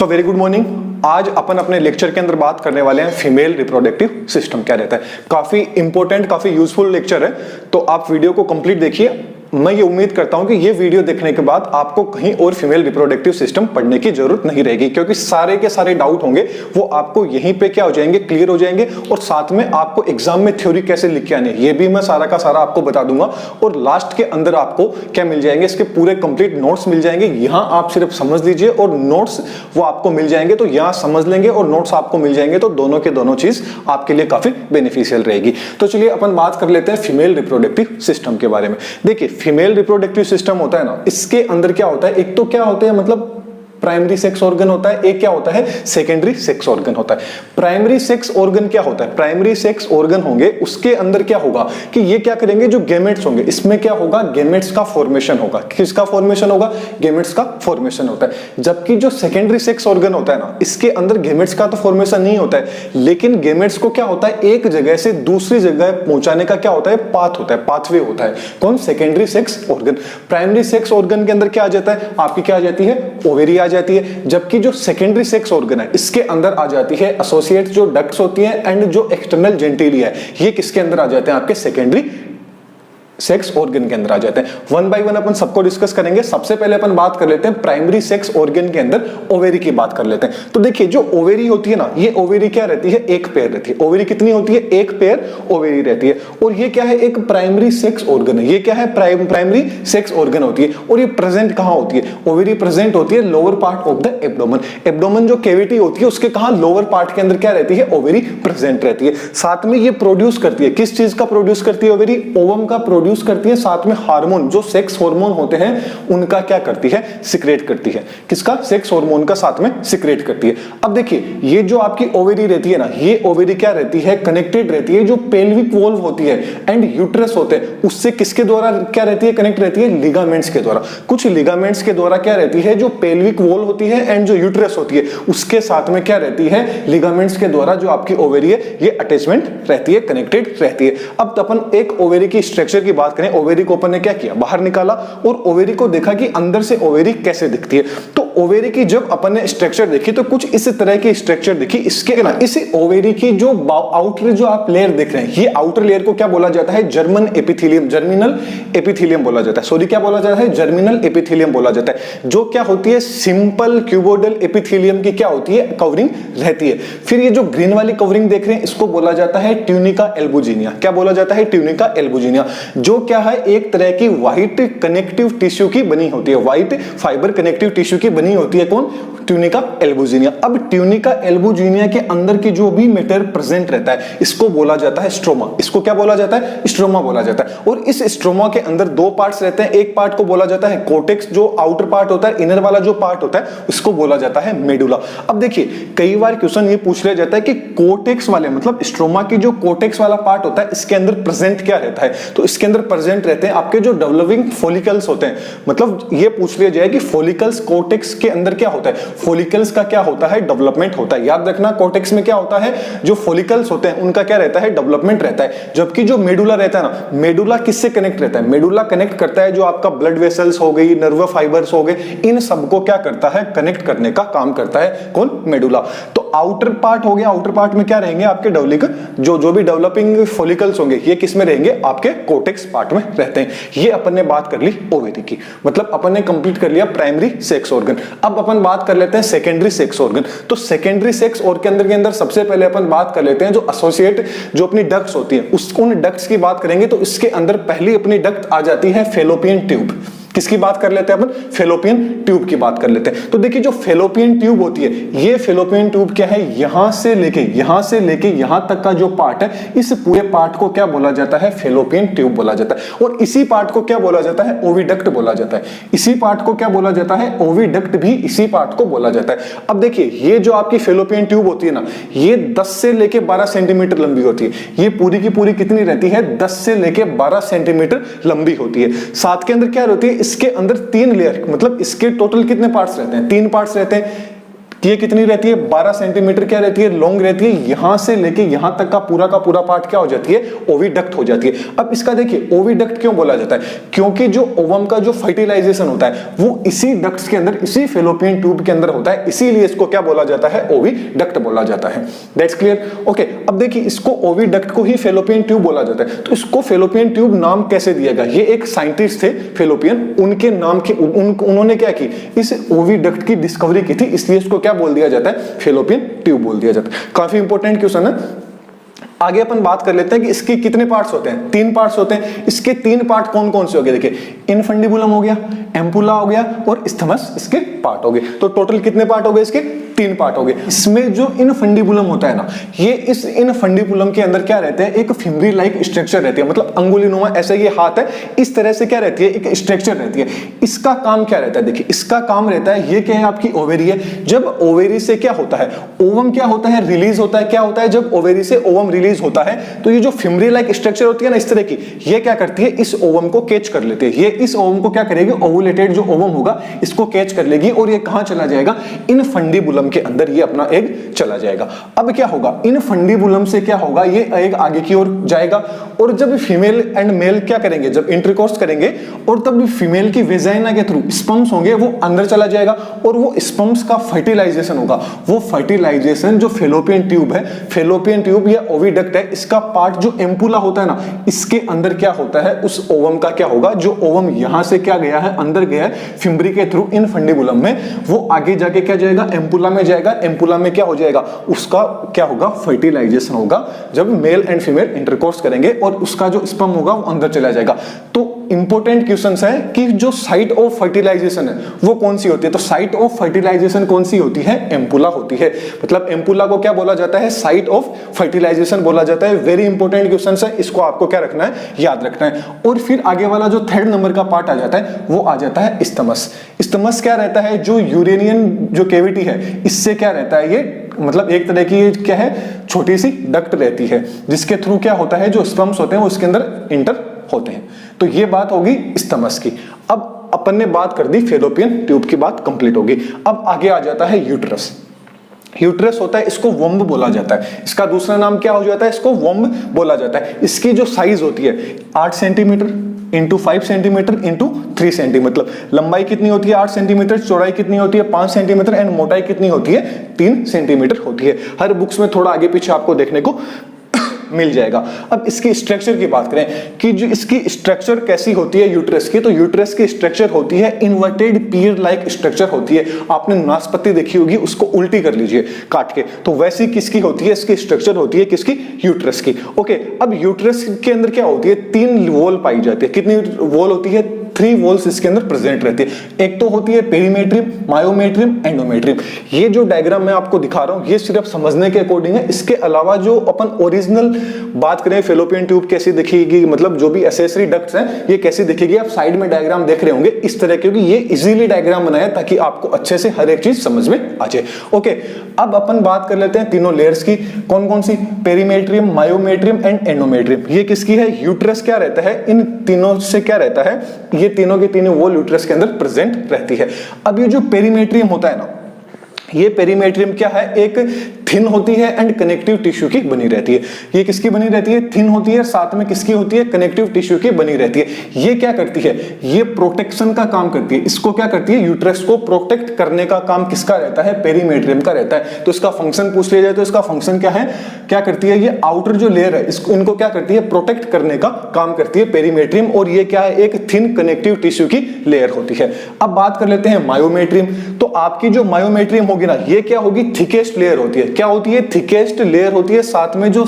So very good morning. आज अपन अपने lecture के अंदर बात करने वाले हैं फीमेल रिप्रोडक्टिव सिस्टम क्या रहता है। काफी इंपॉर्टेंट, काफी यूजफुल लेक्चर है, तो आप वीडियो को कंप्लीट देखिए। मैं ये उम्मीद करता हूं कि ये वीडियो देखने के बाद आपको कहीं और फीमेल रिप्रोडक्टिव सिस्टम पढ़ने की जरूरत नहीं रहेगी, क्योंकि सारे के सारे डाउट होंगे वो आपको यहीं पे क्या हो जाएंगे, क्लियर हो जाएंगे। और साथ में आपको एग्जाम में थ्योरी कैसे लिख के आने ये भी मैं सारा का सारा आपको बता दूंगा। और लास्ट के अंदर आपको क्या मिल जाएंगे, इसके पूरे कंप्लीट नोट्स मिल जाएंगे। यहाँ आप सिर्फ समझ लीजिए और नोट्स वो आपको मिल जाएंगे, तो यहाँ समझ लेंगे और नोट्स आपको मिल जाएंगे, तो दोनों के दोनों चीज आपके लिए काफी बेनिफिशियल रहेगी। तो चलिए अपन बात कर लेते हैं फीमेल रिप्रोडक्टिव सिस्टम के बारे में। देखिए, फीमेल रिप्रोडक्टिव सिस्टम होता है ना, इसके अंदर क्या होता है, एक तो क्या होता है मतलब प्राइमरी सेक्स ऑर्गन होता है, एक क्या होता है सेकेंडरी सेक्स ऑर्गन होता है। प्राइमरी सेक्स ऑर्गन क्या होता है, प्राइमरी सेक्स ऑर्गन होंगे उसके अंदर क्या होगा कि ये क्या करेंगे, जो गैमेट्स होंगे इसमें क्या होगा, गैमेट्स का फॉर्मेशन होगा। किसका फॉर्मेशन होगा, गैमेट्स का फॉर्मेशन होता है। जबकि जो सेकेंडरी सेक्स ऑर्गन होता है ना, इसके अंदर गैमेट्स का तो फॉर्मेशन नहीं होता है, लेकिन गैमेट्स को क्या होता है, एक जगह से दूसरी जगह पहुंचाने का क्या होता है, पाथ होता है, पाथवे होता है। कौन, secondary sex organ. Primary sex organ के अंदर क्या आ जाता है, आपकी क्या आ जाती है, ओवेरी आ जाती है। जबकि जो सेकेंडरी सेक्स ऑर्गन है इसके अंदर आ जाती है एसोसिएट जो डक्ट्स होती हैं एंड जो एक्सटर्नल जेंटिलिया है, ये किसके अंदर आ जाते हैं, आपके सेकेंडरी सेक्स ऑर्गन के अंदर आ जाते हैं। वन बाय वन अपन सबको डिस्कस करेंगे। सबसे पहले अपन बात कर लेते हैं प्राइमरी सेक्स ऑर्गन के अंदर ओवेरी की बात कर लेते हैं। तो देखिए, जो ओवेरी होती है ना, ये ओवेरी क्या रहती है, एक पेयर रहती है। ओवेरी कितनी होती है, एक पेयर ओवेरी रहती है। और ये क्या है, एक प्राइमरी सेक्स ऑर्गन है। ये क्या है, प्राइमरी सेक्स ऑर्गन होती है। और ये प्रेजेंट कहां होती है, ओवेरी प्रेजेंट होती है lower part of the abdomen. Abdomen जो कैविटी होती है उसके कहां, लोअर पार्ट के अंदर क्या रहती है, ओवेरी प्रेजेंट रहती है। साथ में ये प्रोड्यूस करती है, किस चीज का प्रोड्यूस करती है, ओवेरी ओवम का प्रोड्यूस करती है। साथ में हार्मोन, जो सेक्स हार्मोन होते हैं उनका क्या करती है, सिक्रेट करती है। किसका, सेक्स हार्मोन का साथ में सिक्रेट करती है। अब देखिए, ये जो आपकी ओवेरी रहती है ना, ये ओवेरी क्या रहती है, कनेक्टेड रहती है जो पेल्विक वॉल्व होती है एंड यूट्रस होते हैं उससे किसके द्वारा क्या रहती है, कनेक्ट रहती है, लिगामेंट्स के द्वारा। कुछ लिगामेंट्स के द्वारा क्या रहती है, जो पेल्विक वॉल्व होती है एंड जो यूट्रस होती है उसके साथ में क्या रहती है, लिगामेंट्स के द्वारा जो आपकी ओवेरी है ये अटैचमेंट रहती है, कनेक्टेड रहती है। अब अपन एक ओवेरी की स्ट्रक्चर की बात करें। ओवेरी को अपन ने क्या किया, बाहर निकाला और ओवेरी को देखा कि अंदर से ओवेरी कैसे दिखती है। तो ओवेरी की जब अपन ने स्ट्रक्चर देखी तो कुछ इस तरह की स्ट्रक्चर दिखी। इसके ना, इस ओवेरी की जो आउटर जो आप लेयर देख रहे हैं, ये आउटर लेयर को क्या बोला जाता है, जर्मन एपिथेलियम, जर्मिनल एपिथेलियम बोला जाता है। सॉरी, क्या बोला जाता है, जर्मिनल एपिथेलियम बोला जाता है। जो क्या होती है, सिंपल क्यूबोइडल एपिथेलियम की क्या होती है, कवरिंग रहती है। फिर ये जो ग्रीन वाली कवरिंग देख रहे हैं इसको बोला जाता है ट्यूनिका एल्बुजिनिया। क्या बोला जाता है, ट्यूनिका एल्बुजिनिया, जो क्या है एक तरह की व्हाइट कनेक्टिव टिश्यू की बनी होती है, व्हाइट फाइबर कनेक्टिव टिश्यू की बनी होती है। कौन, ट्यूनिका एल्बुजिनिया। अब ट्यूनिका एल्बुजिनिया के अंदर की जो भी मैटर प्रेजेंट रहता है इसको बोला जाता है स्ट्रोमा। इसको क्या बोला जाता है, स्ट्रोमा बोला जाता है। और इस स्ट्रोमा के अंदर दो पार्ट्स रहते हैं। एक पार्ट को बोला जाता है कोर्टेक्स, जो आउटर पार्ट होता है, इनर वाला जो पार्ट होता है उसको बोला जाता है मेडुला। अब देखिए, कई बार क्वेश्चन ये पूछ लिया जाता है कि कोर्टेक्स वाले मतलब स्ट्रोमा की जो कोर्टेक्स वाला पार्ट होता है इसके अंदर प्रेजेंट क्या रहता है। तो इसके अंदर प्रेजेंट रहते हैं आपके जो डेवलपिंग फॉलिकल्स होते हैं। मतलब ये पूछ लिया जाए कि फॉलिकल्स कोर्टेक्स के अंदर क्या होता है, फॉलिकल्स का क्या होता है, डेवलपमेंट होता है। याद रखना, कोर्टेक्स में क्या होता है, जो फॉलिकल्स होते हैं उनका क्या रहता है, डेवलपमेंट रहता है। जबकि जो मेडुला रहता है ना, मेडुला किससे कनेक्ट रहता है, मेडुला कनेक्ट करता है जो आपका ब्लड वेसल्स हो गई, नर्व फाइबर्स हो गए, इन सबको क्या करता है, कनेक्ट करने का काम करता है। कौन, मेडुला। तो आउटर पार्ट हो गया, आउटर पार्ट में क्या रहेंगे आपके जो भी डेवलपिंग फॉलिकल्स होंगे ये किस में रहेंगे, आपके कोर्टेक्स पार्ट में रहते हैं। ये अपन ने बात कर ली ओवेरी की, मतलब अपन ने कंप्लीट कर लिया प्राइमरी सेक्स ऑर्गन। अब अपन बात कर लेते हैं सेकेंडरी सेक्स ऑर्गन। तो सेकेंडरी सेक्स ऑर्गन के अंदर सबसे पहले अपन बात कर लेते हैं जो एसोसिएट जो अपनी डक्ट्स होती है उन डक्ट्स की बात करेंगे। तो इसके अंदर पहली अपनी डक्ट आ जाती है फेलोपियन ट्यूब। किसकी बात कर लेते हैं अपन, फेलोपियन ट्यूब की बात कर लेते हैं। तो देखिए, जो फेलोपियन ट्यूब होती है, ये फेलोपियन ट्यूब क्या है, यहां से लेके यहां तक का जो पार्ट है, इस पूरे पार्ट को क्या बोला जाता है, फेलोपियन ट्यूब बोला जाता है। और इसी पार्ट को क्या बोला जाता है, ओविडक्ट बोला जाता है। इसी पार्ट को क्या बोला जाता है, ओविडक्ट भी इसी पार्ट को बोला जाता है। अब देखिए, ये जो आपकी फेलोपियन ट्यूब होती है ना, ये 10 से लेके 12 सेंटीमीटर लंबी होती है। ये पूरी की पूरी कितनी रहती है, 10 से लेके 12 सेंटीमीटर लंबी होती है। साथ के अंदर क्या होती है, इसके अंदर 3 लेयर, मतलब इसके टोटल कितने पार्ट्स रहते हैं, 3 पार्ट्स रहते हैं। ये कितनी रहती है, 12 सेंटीमीटर क्या रहती है, लॉन्ग रहती है। यहां से लेके यहां तक का पूरा पार्ट क्या हो जाती है, ओविडक्ट हो जाती है। अब इसका देखिए ओविडक्ट क्यों बोला जाता है, क्योंकि जो ओवम का जो फर्टिलाइजेशन होता है वो इसी डक्ट्स के अंदर, इसी फेलोपियन ट्यूब के अंदर होता है, इसीलिए इसको क्या बोला जाता है, ओविडक्ट बोला जाता है। That's clear. ओके, अब देखिए इसको ओविडक्ट को ही फेलोपियन ट्यूब बोला जाता है। तो इसको फेलोपियन ट्यूब नाम कैसे दिया गया, ये एक साइंटिस्ट थे फेलोपियन, उनके नाम के उन्होंने क्या की, इस ओविडक्ट की डिस्कवरी की थी, इसलिए इसको क्या बोल दिया जाता है, फेलोपियन ट्यूब बोल दिया जाता है। काफी इंपॉर्टेंट क्वेश्चन है। आगे अपन बात कर लेते हैं कि इसके कितने पार्ट्स होते हैं, 3 पार्ट्स होते हैं। इसके 3 पार्ट कौन कौन से हो गए, देखिए इनफंडिबुलम हो गया, एम्पुला हो गया और इस्थमस इसके पार्ट हो गए। तो टोटल कितने पार्ट हो गए, इसके 3 पार्ट हो गए। इसमें जो इनफंडिबुलम होता है ना, ये इस इनफंडिबुलम के अंदर क्या रहता है, एक फिमरी लाइक स्ट्रक्चर रहती है, मतलब अंगुलीनुमा, ऐसे ये हाथ है, इस तरह से क्या रहती है, एक स्ट्रक्चर रहती है। इसका काम क्या रहता है, देखिए इसका काम रहता है, ये क्या है, आपकी ओवेरी है। जब ओवेरी से क्या होता है, ओवम क्या होता है, रिलीज होता है। क्या होता है, जब ओवेरी से ओवम रिलीज होता है तो ये जो फिमरी लाइक स्ट्रक्चर होती है ना इस तरह की, ये क्या करती है, इस ओवम को कैच कर लेती है। ये इस ओवम को क्या करेगी, ओवुलेटेड जो ओवम होगा इसको कैच कर लेगी और ये कहां चला जाएगा, इनफंडिबुलम के अंदर ये अपना एग चला जाएगा। अब क्या होगा, इनफंडिबुलम से क्या होगा, ये एग आगे की ओर जाएगा और जब फीमेल एंड मेल क्या करेंगे, जब इंटरकोर्स करेंगे और तब फीमेल की वेजाइना के थ्रू स्पर्म्स होंगे, वो अंदर चला जाएगा और वो स्पर्म्स का फर्टिलाइजेशन होगा। वो फर्टिलाइजेशन जो फेलोपियन ट्यूब है, फेलोपियन ट्यूब या ओविडक्ट है, इसका पार्ट जो एम्पुला होता है ना, इसके अंदर क्या होता है, उस ओवम का क्या होगा, जो ओवम यहां से क्या गया है, अंदर गया है फिम्बरी के थ्रू इनफंडिबुलम में, वो आगे जाके क्या जाएगा, एम्पुला में जाएगा। एम्पुला में क्या हो जाएगा, उसका क्या होगा, फर्टिलाइजेशन होगा। जब मेल एंड फीमेल इंटरकोर्स करेंगे और उसका जो स्पर्म होगा वो अंदर चला जाएगा। तो इंपॉर्टेंट क्वेश्चन है कि जो साइट ऑफ फर्टिलाइजेशन है वो कौन सी होती है, तो साइट ऑफ फर्टिलाइजेशन कौन सी होती है, एम्पुला होती है। मतलब एम्पुला को क्या बोला जाता है, साइट ऑफ फर्टिलाइजेशन बोला जाता है। वेरी इंपॉर्टेंट क्वेश्चन है, इसको आपको क्या रखना है, याद रखना है। और फिर आगे वाला जो 3rd नंबर का पार्ट आ जाता है वो आ जाता है इस्थमस। इस्थमस क्या रहता है, जो यूरेनियन जो कैविटी है इससे क्या रहता है, ये मतलब एक तरह की क्या है, छोटी सी डक्ट रहती है जिसके थ्रू क्या होता है, जो स्पर्म्स होते हैं वो उसके अंदर इंटर होते हैं। तो ये बात होगी इस्थमस की। अब अपन ने बात कर दी फेलोपियन ट्यूब की, बात कंप्लीट होगी। अब आगे आ जाता है यूट्रस। यूट्रस होता है, इसको वोम्ब बोला जाता है। इसका दूसरा नाम क्या हो जाता है, इसको वोम्ब बोला जाता है। इसकी जो साइज होती है 8 centimetre into 5 centimetre into 3 centimetre, मतलब लंबाई कितनी होती है 8 सेंटीमीटर, चौड़ाई कितनी होती है 5 सेंटीमीटर एंड मोटाई कितनी होती है 3 सेंटीमीटर होती है। हर बुक्स में थोड़ा आगे पीछे आपको देखने को मिल जाएगा। अब इसकी स्ट्रक्चर की बात करें कि जो इसकी स्ट्रक्चर कैसी होती है यूट्रस की, तो यूट्रस की स्ट्रक्चर होती है इन्वर्टेड पीयर लाइक स्ट्रक्चर होती है। आपने नाशपाती देखी होगी, उसको उल्टी कर लीजिए काट के, तो वैसी किसकी होती है, इसकी स्ट्रक्चर होती है किसकी, यूट्रस की। ओके, अब यूट्रस के अंदर क्या होती है, 3 वॉल पाई जाती है। कितनी वॉल होती है, 3 वॉल्स इसके अंदर प्रेजेंट रहती है। एक तो होती है पेरीमेट्रियम, मायोमेट्रियम, एंडोमेट्रियम। ये जो डायग्राम मैं आपको दिखा रहा हूं ये सिर्फ समझने के अकॉर्डिंग है। इसके अलावा जो अपन ओरिजिनल बात करें फेलोपियन ट्यूब कैसी दिखेगी, मतलब जो भी एसेसरी डक्ट्स हैं ये कैसी दिखेगी, आप साइड में डायग्राम देख रहे होंगे इस तरह, क्योंकि ये इजीली डायग्राम बनाया ताकि आपको अच्छे से हर एक चीज समझ में आ जाए। ओके, अब अपन बात कर लेते हैं तीनों लेयर्स की। कौन कौन सी, पेरीमेट्रियम, मायोमेट्रियम एंड एंडोमेट्रियम। ये किसकी है, यूट्रस क्या रहता है, इन तीनों से क्या रहता है, ये तीनों के तीनों वॉल यूट्रस के अंदर प्रेजेंट रहती है। अब ये जो पेरीमेट्रियम होता है ना, ये पेरीमेट्रियम क्या है, एक थिन होती है एंड कनेक्टिव टिश्यू की बनी रहती है। ये किसकी बनी रहती है, थिन होती है, साथ में किसकी होती है, कनेक्टिव टिश्यू की बनी रहती है। ये क्या करती है, ये प्रोटेक्शन का काम करती है। इसको क्या करती है, यूट्रस को प्रोटेक्ट करने का काम किसका रहता है, पेरीमेट्रियम का रहता है। तो इसका फंक्शन पूछ लिया जाए तो इसका फंक्शन क्या है, क्या करती है, ये आउटर जो लेयर है इसको, इनको क्या करती है, प्रोटेक्ट करने का काम करती है पेरीमेट्रियम। और ये क्या है, एक थिन कनेक्टिव टिश्यू की लेयर होती है। अब बात कर लेते हैं मायोमेट्रियम। तो आपकी जो मायोमेट्रियम होगी ना, ये क्या होगी, थिकेस्ट लेयर होती है। क्या होती है, थिकेस्ट लेयर होती है। साथ में जो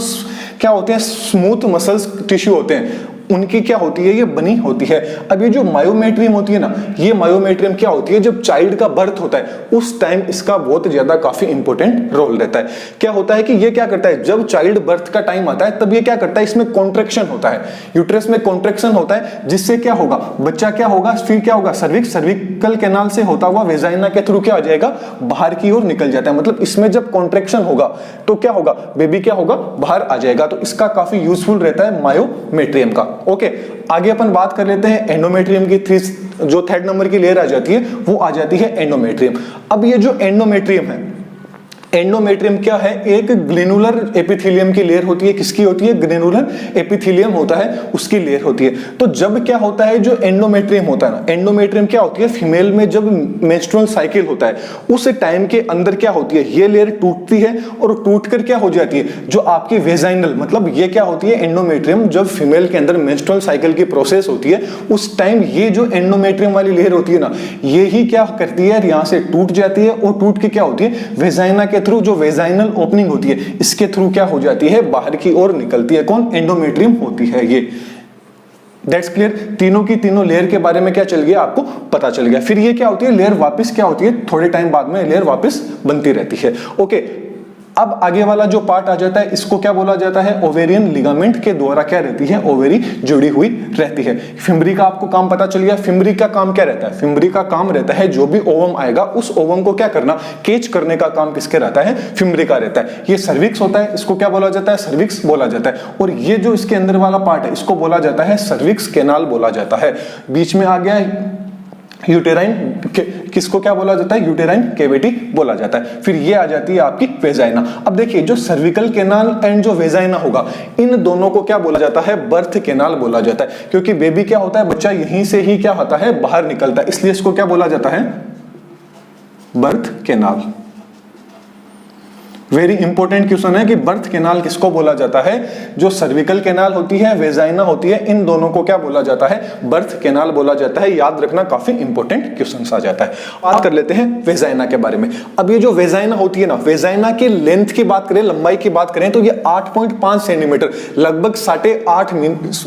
क्या होते हैं, स्मूथ मसल्स टिश्यू होते हैं, उनकी क्या होती है, ये बनी होती है। अब ये जो मायोमेट्रियम होती है ना, ये मायोमेट्रियम क्या होती है, जब चाइल्ड का बर्थ होता है उस टाइम इसका बहुत ज्यादा काफी इंपॉर्टेंट रोल रहता है। क्या होता है कि ये क्या करता है, जब चाइल्ड बर्थ का टाइम आता है तब ये क्या करता है, इसमें कॉन्ट्रैक्शन होता है, यूट्रस में कॉन्ट्रैक्शन होता है, जिससे क्या होगा, बच्चा क्या होगा, फिर क्या होगा, सर्विकल कैनाल से होता हुआ वेजाइना के थ्रू क्या हो जाएगा, बाहर की ओर निकल जाता है। मतलब इसमें जब कॉन्ट्रैक्शन होगा तो क्या होगा, बेबी क्या होगा, बाहर आ जाएगा। तो इसका काफी यूजफुल रहता है मायोमेट्रियम का। ओके, आगे अपन बात कर लेते हैं एंडोमेट्रियम की। जो 3rd नंबर की लेयर आ जाती है वो आ जाती है एंडोमेट्रियम। अब ये जो एंडोमेट्रियम है एंडोमेट्रियम क्या है? एक ग्रेनुलर एपिथेलियम की लेयर होती है। किसकी होती है? ग्रेनुलर एपिथेलियम होता है, उसकी लेयर होती है। तो जब क्या होता है, जो एंडोमेट्रियम होता है ना, एंडोमेट्रियम क्या होती है? फीमेल में जब मेंस्ट्रुअल साइकिल होता है उस टाइम के अंदर क्या होती है, ये लेयर टूटती है और टूटकर क्या हो जाती है, जो आपकी वेजाइनल, मतलब ये क्या होती है, एंडोमेट्रियम जब फीमेल के अंदर मेंस्ट्रुअल साइकिल की प्रोसेस होती है उस टाइम ये जो एंडोमेट्रियम वाली लेयर होती है ना, ये ही क्या करती है, यहां से टूट जाती है और टूट के क्या होती है, वेजाइना के थ्रू, जो वेजाइनल ओपनिंग होती है इसके थ्रू क्या हो जाती है, बाहर की ओर निकलती है। कौन? एंडोमेट्रियम होती है ये। That's clear. तीनों की तीनों लेयर के बारे में क्या चल गया, आपको पता चल गया। फिर ये क्या होती है, लेयर वापस क्या होती है, थोड़े टाइम बाद में लेयर वापस बनती रहती है। ओके, अब आगे वाला जो पार्ट आ जाता है इसको क्या बोला जाता है, ओवेरियन लिगामेंट के द्वारा क्या रहती है, ओवेरी जुड़ी हुई रहती है। फिम्बरी का आपको काम पता चल गया। फिम्बरी का काम क्या रहता है? फिम्बरी का काम रहता है जो भी ओवम आएगा उस ओवम को क्या करना, कैच करने का काम किसके रहता है, फिम्बरी का रहता है। ये सर्विक्स होता है, इसको क्या बोला जाता है, सर्विक्स बोला जाता है। और ये जो इसके अंदर वाला पार्ट है इसको बोला जाता है सर्विक्स कैनाल बोला जाता है। बीच में आ गया यूटेराइन, किसको क्या बोला जाता है, यूटेराइन कैविटी बोला जाता है। फिर ये आ जाती है आपकी वेजाइना। अब देखिए, जो सर्विकल कैनाल एंड जो वेजाइना होगा इन दोनों को क्या बोला जाता है, बर्थ कैनाल बोला जाता है। क्योंकि बेबी क्या होता है, बच्चा यहीं से ही क्या होता है, बाहर निकलता है, इसलिए इसको क्या बोला जाता है, birth canal. Very important question है कि बर्थ कैनाल किसको बोला जाता है, जो सर्विकल कैनाल होती है, वेजाइना होती है, इन दोनों को क्या बोला जाता है, बर्थ कैनाल बोला जाता है। याद रखना, काफी इंपॉर्टेंट क्वेश्चन आ जाता है। बात कर लेते हैं वेजाइना के बारे में। अब ये जो वेजाइना होती है ना, वेजाइना के लेंथ की बात करें, लंबाई की बात करें तो ये 8.5 सेंटीमीटर, लगभग 8.5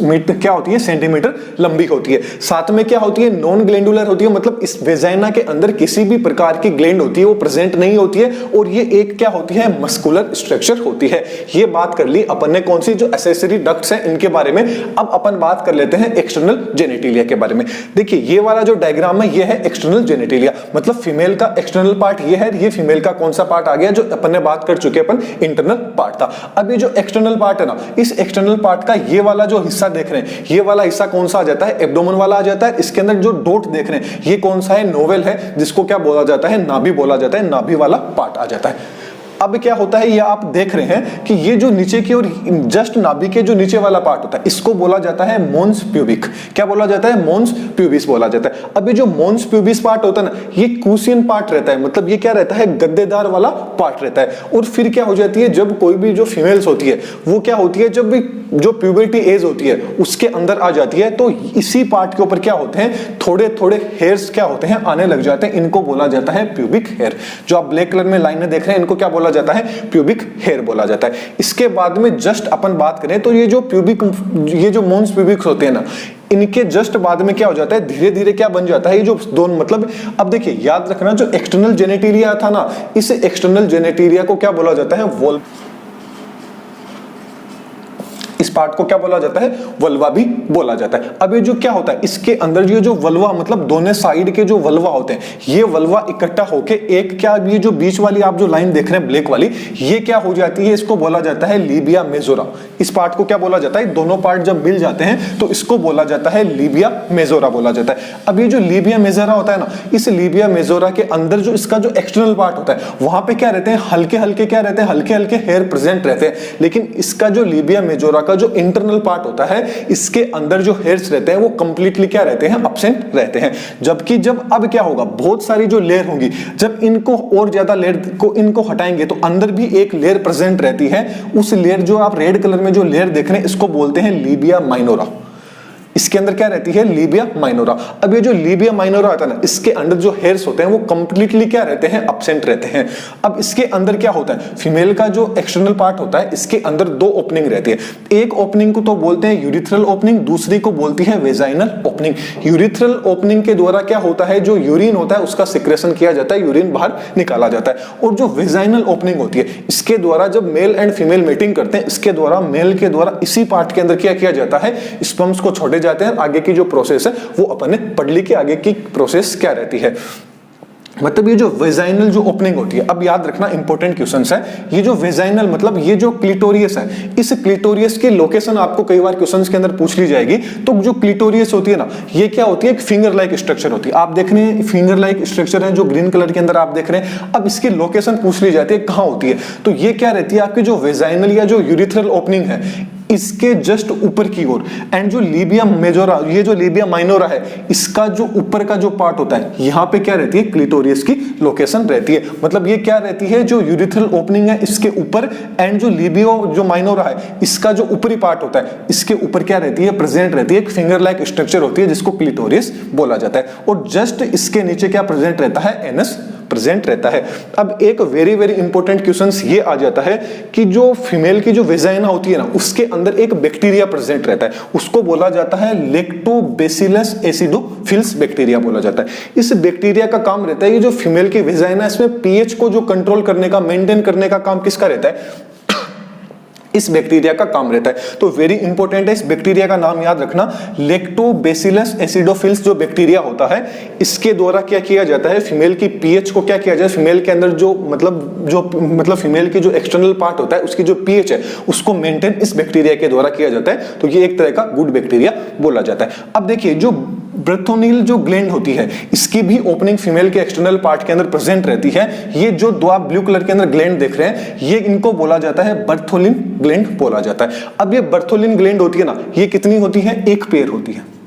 मीटर क्या होती है, सेंटीमीटर लंबी होती है। साथ में क्या होती है, नॉन ग्लैंडुलर होती है, मतलब इस वेजाइना के अंदर किसी भी प्रकार की ग्लैंड होती है वो प्रेजेंट नहीं होती है। और ये एक क्या होती है, मस्कुलर स्ट्रक्चर होती है। ये बात कर ली अपन ने कौन सी, जो एक्सेसरी डक्ट्स हैं इनके बारे में। अब अपन बात कर लेते हैं एक्सटर्नल जेनिटेलिया के बारे में। देखिए, ये वाला जो डायग्राम है ये है एक्सटर्नल जेनिटेलिया, मतलब फीमेल का एक्सटर्नल पार्ट ये है। ये फीमेल का कौन सा पार्ट आ गया, जो अपन ने बात कर चुके, अपन इंटरनल पार्ट था। अब ये जो एक्सटर्नल पार्ट है ना, इस एक्सटर्नल पार्ट का ये वाला जो हिस्सा देख रहे हैं, ये वाला हिस्सा कौन सा आ जाता है, एब्डोमेन वाला आ जाता है। इसके अंदर जो डॉट देख रहे हैं ये कौन सा है, नोवेल है, जिसको क्या बोला जाता है, नाभि बोला जाता है। नाभि वाला पार्ट आ जाता है। अब क्या होता है, ये आप देख रहे हैं कि ये जो नीचे की और जस्ट नाभि के जो नीचे वाला पार्ट होता है इसको बोला जाता है मोन्स प्यूबिक। क्या बोला जाता है, मोन्स प्यूबिस बोला जाता है। अब ये जो मोन्स प्यूबिस पार्ट होता है ना, ये क्यूसियन पार्ट रहता है, मतलब ये क्या रहता है, गद्देदार वाला पार्ट रहता है। और फिर क्या हो जाती है, जब कोई भी जो फीमेल्स होती है वो क्या होती है, जब भी जो प्यूबर्टी एज होती है उसके अंदर आ जाती है तो इसी पार्ट के ऊपर क्या होते हैं, थोड़े थोड़े हेयर्स क्या होते हैं, आने लग जाते हैं। इनको बोला जाता है प्यूबिक हेयर। जो आप ब्लैक कलर में लाइनें देख रहे हैं इनको क्या बोला जाता है, प्यूबिक हेयर बोला जाता है। इसके बाद में जस्ट अपन बात करें तो ये जो प्यूबिक, ये जो मोन्स प्यूबिक्स होते हैं ना, इनके जस्ट बाद में क्या हो जाता है, धीरे धीरे क्या बन जाता है, ये जो दोनों, मतलब अब देखिए याद रखना, जो एक्सटर्नल जेनेटेरिया था ना, इस एक्सटर्नल जेनेटेरिया को क्या बोला जाता है, वोल्व। इस पार्ट को क्या बोला जाता है, वल्वा भी बोला जाता है। अब ये जो क्या होता है, इसके अंदर ये जो वल्वा, मतलब दोनों साइड के जो वल्वा होते हैं, ये वल्वा इकट्ठा होके एक क्या, ये जो बीच वाली आप जो लाइन देख रहे हैं ब्लैक वाली, ये क्या हो जाती है, इसको बोला जाता है लीबिया मेजोरा। इस पार्ट को क्या बोला जाता है, दोनों पार्ट जब मिल जाते हैं तो इसको बोला जाता है लीबिया मेजोरा बोला जाता है। अब ये जो लीबिया मेजोरा होता है ना, इस लीबिया मेजोरा के अंदर जो इसका जो एक्सटर्नल पार्ट होता है वहां पे क्या रहते हैं, हल्के हल्के क्या रहते हैं, हल्के हल्के हेयर प्रेजेंट रहते हैं। लेकिन इसका जो लीबिया मेजोरा का जो इंटरनल पार्ट होता है, इसके अंदर जो हेयर्स रहते हैं वो कंप्लीटली क्या रहते हैं, एब्सेंट रहते हैं। जबकि जब अब क्या होगा, बहुत सारी जो लेयर होंगी, जब इनको और ज्यादा लेयर को इनको हटाएंगे तो अंदर भी एक लेयर प्रेजेंट रहती है। उस लेयर, जो आप रेड कलर में जो लेयर देख रहे हैं, इसको बोलते हैं लीबिया माइनोरा। इसके अंदर क्या रहती है, लीबिया माइनोरा। अब ये जो लीबिया माइनोरा आता है ना, इसके अंदर जो हेयर्स होते हैं वो कंप्लीटली क्या रहते हैं, एब्सेंट रहते हैं। अब इसके अंदर क्या होता है, फीमेल का जो एक्सटर्नल पार्ट होता है इसके अंदर दो ओपनिंग रहती है। एक ओपनिंग को तो बोलते हैं यूरिथ्रल ओपनिंग, दूसरी को बोलती है वेजाइनल ओपनिंग। यूरिथ्रल ओपनिंग के द्वारा क्या होता है, जो यूरिन होता है उसका सिक्रेशन किया जाता है, यूरिन बाहर निकाला जाता है। और जो वेजाइनल ओपनिंग होती है, इसके द्वारा जब मेल एंड फीमेल मीटिंग करते हैं, इसके द्वारा मेल के द्वारा इसी पार्ट के अंदर क्या किया जाता है, स्पर्म्स को छोड़े जाते हैं। आगे की जो प्रोसेस है वो अपन ने पढ़ ली कि आगे की प्रोसेस क्या रहती है। मतलब ये जो वेजाइनल जो ओपनिंग होती है, अब याद रखना इंपॉर्टेंट क्वेश्चन है, ये जो वेजाइनल मतलब ये जो क्लिटोरियस है, इस क्लिटोरियस की लोकेशन आपको कई बार क्वेश्चंस के अंदर पूछ ली जाएगी। तो जो क्लिटोरियस होती है ना, ये क्या होती है, एक फिंगर लाइक स्ट्रक्चर होती है। आप देख रहे हैं फिंगर लाइक स्ट्रक्चर है जो ग्रीन कलर के अंदर आप देख रहे हैं। अब इसकी लोकेशन पूछ ली जाती है कहां होती है, तो ये क्या रहती है आपकी जो वेजाइनल या जो यूरिथ्रल ओपनिंग है इसके जस्ट ऊपर की ओर। एंड जो लीबिया मेजोरा, ये जो लीबिया माइनोरा है, इसका जो ऊपर का जो पार्ट होता है, यहां पे क्या रहती है, क्लिटोरियस की लोकेशन रहती है। मतलब ये क्या रहती है, जो यूरिथ्रल ओपनिंग है इसके ऊपर, एंड जो लीबियो जो माइनोरा है इसका जो ऊपरी पार्ट होता है इसके ऊपर क्या रहती है, प्रेजेंट रहती है, एक फिंगर लाइक स्ट्रक्चर होती है जिसको क्लिटोरियस बोला जाता है। और जस्ट इसके नीचे क्या प्रेजेंट रहता है, एनस प्रेजेंट रहता है। अब एक वेरी वेरी इंपॉर्टेंट क्वेश्चन ये आ जाता है कि जो फीमेल की जो वेजाइना होती है ना, उसके अंदर एक बैक्टीरिया प्रेजेंट रहता है, उसको बोला जाता है लैक्टोबैसिलस एसिडोफिल्स बैक्टीरिया बोला जाता है। इस बैक्टीरिया का काम रहता है, ये जो फीमेल की वेजाइना इसमें पीएच को जो कंट्रोल करने का, मेंटेन करने का काम किसका रहता है, इस बैक्टीरिया का काम रहता है। तो वेरी इंपॉर्टेंट है, इस बैक्टीरिया का नाम याद रखना, लैक्टोबैसिलस एसिडोफिल्स जो बैक्टीरिया होता है, इसके द्वारा क्या किया जाता है, फीमेल की पीएच को क्या किया जाए, फीमेल के अंदर जो मतलब फीमेल की जो एक्सटर्नल पार्ट होता है उसकी जो पीएच है उसको मेंटेन इस बैक्टीरिया के द्वारा किया जाता है। तो ये एक तरह का गुड बैक्टीरिया बोला जाता है। अब देखिए जो ब्रेथोनिल जो ग्लैंड होती है, इसकी भी ओपनिंग फीमेल के एक्सटर्नल पार्ट के अंदर प्रेजेंट रहती है। ये जो दो आप ब्लू कलर के अंदर ग्लैंड देख रहे हैं, ये इनको बोला जाता है बर्थोलिन ग्लैंड बोला जाता है। अब ये बर्थोलिन ग्लैंड होती है ना, ये कितनी होती है, एक पेयर होती है।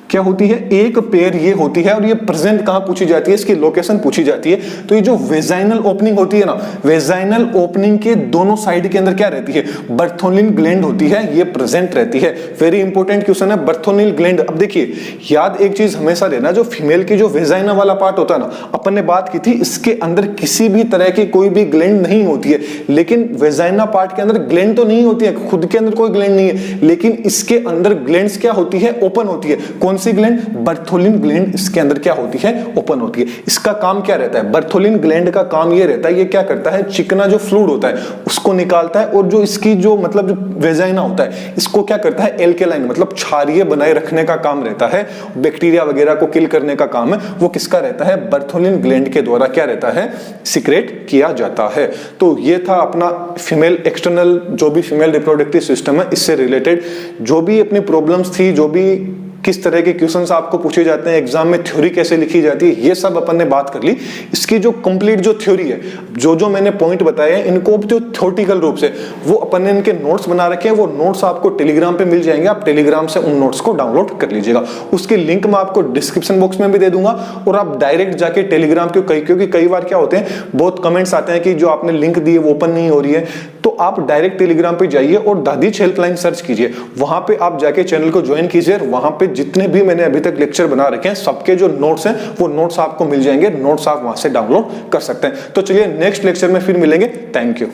क्या होती है, एक पेयर ये होती है। और ये प्रेजेंट कहां पूछी जाती है, इसकी लोकेशन पूछी जाती है। तो ये जो वेजाइनल ओपनिंग होती है ना, वेजाइनल ओपनिंग के दोनों साइड के अंदर क्या रहती है, बर्थोनिल ग्लैंड होती है, ये प्रेजेंट रहती है। वेरी इंपॉर्टेंट क्वेश्चन है, बर्थोनिल ग्लैंड। अब देखिए याद एक चीज हमेशा रहना, जो फीमेल की जो वेजाइना वाला पार्ट होता है ना, अपन ने बात की थी इसके अंदर किसी भी तरह की कोई भी ग्लैंड नहीं होती है। लेकिन वेजाइना पार्ट के अंदर ग्लैंड तो नहीं होती है, खुद के अंदर कोई ग्लैंड नहीं है, लेकिन इसके अंदर ग्लैंड्स क्या होती है, ओपन होती है। कौन सी ग्लैंड, बर्थोलिन ग्लैंड इसके अंदर क्या होती है, ओपन होती है। इसका काम क्या रहता है, बर्थोलिन ग्लैंड का काम ये रहता है, ये क्या करता है, चिकना जो फ्लूइड होता है उसको निकालता है, और जो इसकी जो मतलब जो वेजाइना होता है इसको क्या करता है, एल्केलाइन मतलब क्षारीय बनाए रखने का काम रहता है। बैक्टीरिया वगैरह को किल करने का काम है वो किसका रहता है, बर्थोलिन ग्लैंड के द्वारा क्या रहता है, सीक्रेट किया जाता है। तो ये था अपना फीमेल एक्सटर्नल जो भी फीमेल रिप्रोडक्टिव सिस्टम है, इससे रिलेटेड जो भी अपनी प्रॉब्लम्स थी, जो भी किस तरह के क्वेश्चंस आपको पूछे जाते हैं एग्जाम में, थ्योरी कैसे लिखी जाती है, ये सब अपन ने बात कर ली। इसकी जो कंप्लीट जो थ्योरी है, जो मैंने पॉइंट बताए हैं, इनको जो थ्योरेटिकल रूप से वो अपन ने इनके नोट्स बना रखे हैं, वो नोट्स आपको टेलीग्राम पे मिल जाएंगे। आप टेलीग्राम से उन नोट्स को डाउनलोड कर लीजिएगा। उसकी लिंक मैं आपको डिस्क्रिप्शन बॉक्स में भी दे दूंगा, और आप डायरेक्ट जाके टेलीग्राम के, क्योंकि कई बार क्या होते हैं, बहुत कमेंट्स आते हैं कि जो आपने लिंक दी है वो ओपन नहीं हो रही है, तो आप डायरेक्ट टेलीग्राम पे जाइए और दादीज हेल्पलाइन सर्च कीजिए, वहां पे आप जाके चैनल को ज्वाइन कीजिए। वहां पे जितने भी मैंने अभी तक लेक्चर बना रखे हैं, सबके जो नोट्स हैं वो नोट्स आपको मिल जाएंगे, नोट्स आप वहां से डाउनलोड कर सकते हैं। तो चलिए नेक्स्ट लेक्चर में फिर मिलेंगे। Thank you.